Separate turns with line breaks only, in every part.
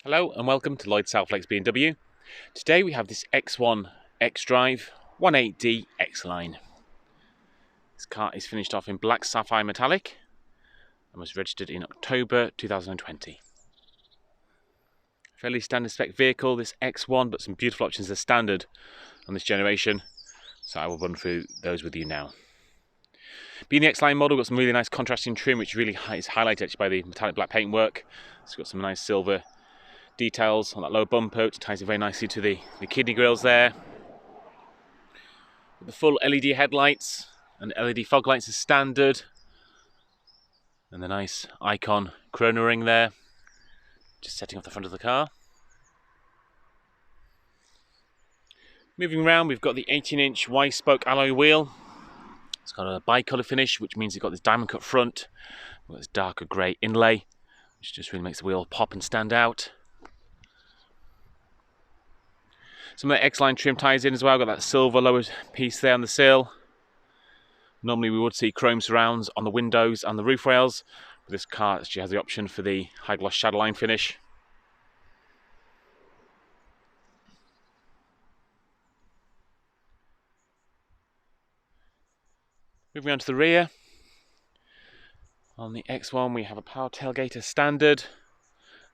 Hello and welcome to Lloyd Southflex BMW. Today we have this X1 xDrive 18D xLine. This car is finished off in black sapphire metallic and was registered in October 2020. Fairly standard spec vehicle, this X1, but some beautiful options as standard on this generation, so I will run through those with you now. Being the xLine model, got some really nice contrasting trim which really is highlighted by the metallic black paintwork. It's got some nice silver details on that lower bumper, which ties it very nicely to the kidney grills there. With the full LED headlights and LED fog lights as standard, and the nice icon corona ring there, just setting off the front of the car. Moving around, we've got the 18-inch Y-spoke alloy wheel. It's got a bi-colour finish, which means it's got this diamond cut front with this darker grey inlay, which just really makes the wheel pop and stand out. Some of the xLine trim ties in as well. Got that silver lower piece there on the sill. Normally we would see chrome surrounds on the windows and the roof rails, but this car actually has the option for the high gloss shadowline finish. Moving on to the rear. On the X1 we have a power tailgate as standard.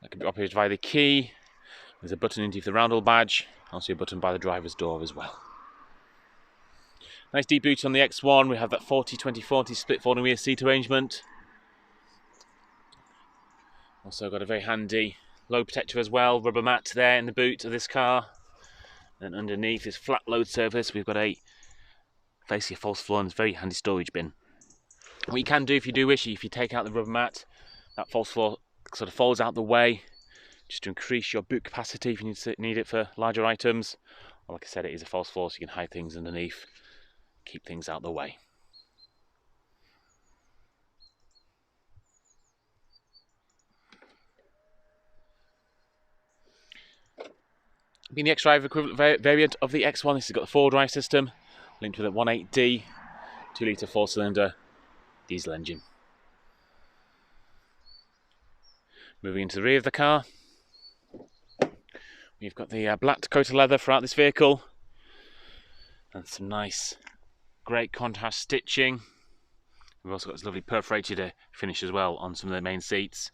That can be operated via the key. There's a button underneath the roundel badge. Also a button by the driver's door as well. Nice deep boot on the X1. We have that 40-20-40 split folding rear seat arrangement. Also got a very handy load protector as well, rubber mat there in the boot of this car. And underneath this flat load surface we've got a basically a false floor and a very handy storage bin. What you can do if you do wish, if you take out the rubber mat, that false floor sort of folds out the way, just to increase your boot capacity if you need it for larger items. Or like I said, it is a false floor, so you can hide things underneath, keep things out the way. Being the xDrive equivalent variant of the X1, this has got the 4-drive system, linked with a 1.8D, 2-litre 4-cylinder diesel engine. Moving into the rear of the car, we've got the black Dakota leather throughout this vehicle, and some nice great contrast stitching. We've also got this lovely perforated finish as well on some of the main seats.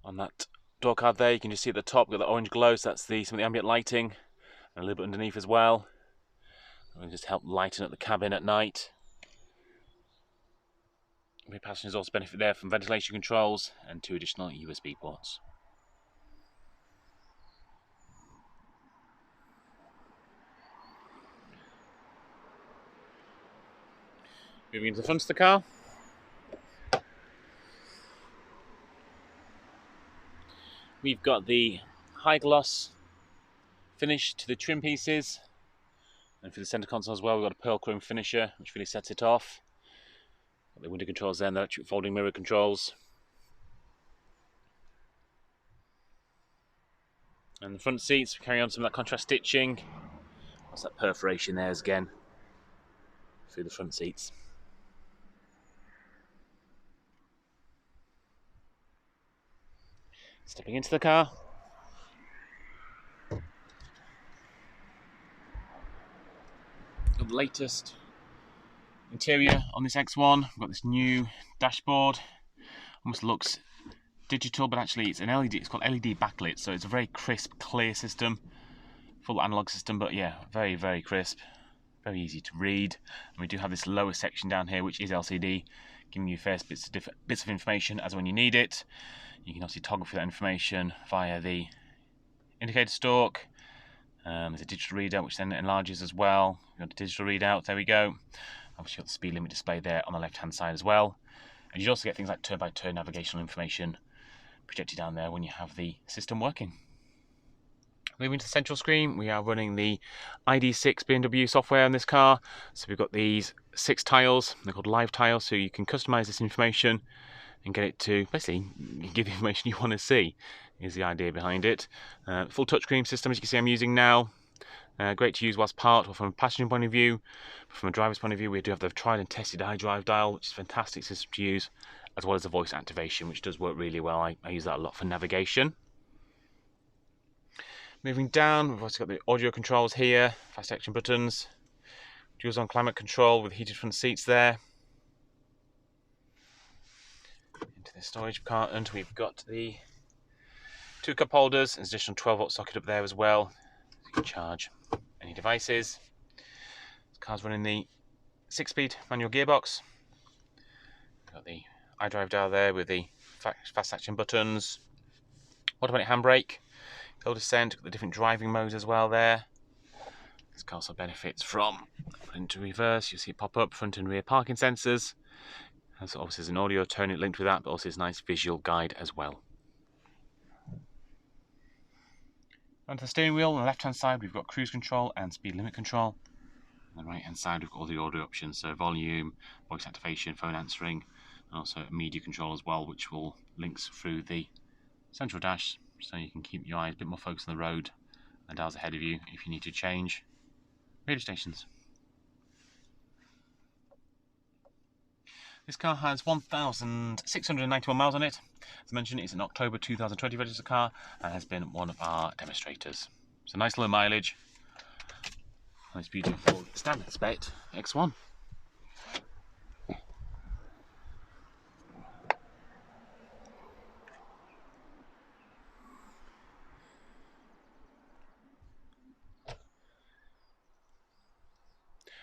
On that door card there, you can just see at the top, got the orange glow, so that's some of the ambient lighting, and a little bit underneath as well. And will just help lighten up the cabin at night. Rear passengers also benefit there from ventilation controls and 2 additional USB ports. Moving into the front of the car. We've got the high gloss finish to the trim pieces, and for the centre console as well we've got a pearl chrome finisher which really sets it off. Got the window controls there and the electric folding mirror controls. And the front seats, we carry on some of that contrast stitching. What's that perforation there again through the front seats. Stepping into the car. Got the latest interior on this X1. We've got this new dashboard. Almost looks digital, but actually it's an LED. It's called LED backlit, so it's a very crisp, clear system. Full analog system, but yeah, very, very crisp. Very easy to read. And we do have this lower section down here, which is LCD, giving you first bits of information as when you need it. You can obviously toggle for that information via the indicator stalk. There's a digital readout which then enlarges as well. You've got a digital readout, there we go. Obviously you've got the speed limit display there on the left hand side as well. And you also get things like turn-by-turn navigational information projected down there when you have the system working. Moving to the central screen, we are running the ID6 BMW software on this car. So we've got these 6 tiles, they're called live tiles, so you can customize this information and get it to basically give the information you want to see, is the idea behind it. Full touchscreen system, as you can see I'm using now. Great to use whilst parked or from a passenger point of view. From a driver's point of view, we do have the tried and tested xDrive dial, which is a fantastic system to use, as well as the voice activation, which does work really well. I use that a lot for navigation. Moving down, we've also got the audio controls here, fast action buttons, dual zone climate control with heated front seats there. Into the storage compartment, we've got the 2 cup holders, an additional 12-volt socket up there as well, so you can charge any devices. This car's running the 6-speed manual gearbox. We've got the iDrive dial there with the fast action buttons, automatic handbrake, hill descent, got the different driving modes as well there. This car also benefits from putting into reverse. You'll see it pop up, front and rear parking sensors. And so obviously there's an audio tone linked with that, but also it's a nice visual guide as well. Onto the steering wheel, on the left hand side we've got cruise control and speed limit control. On the right hand side we've got all the audio options, so volume, voice activation, phone answering, and also media control as well, which will links through the central dash, so you can keep your eyes a bit more focused on the road and dials ahead of you if you need to change radio stations. This car has 1,691 miles on it. As I mentioned, it's an October 2020 registered car and has been one of our demonstrators. It's a nice low mileage. Nice beautiful standard spec X1.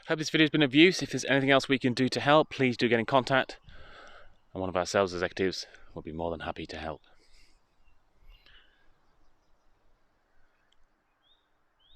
Hope this video has been of use. If there's anything else we can do to help, please do get in contact, and one of our sales executives will be more than happy to help.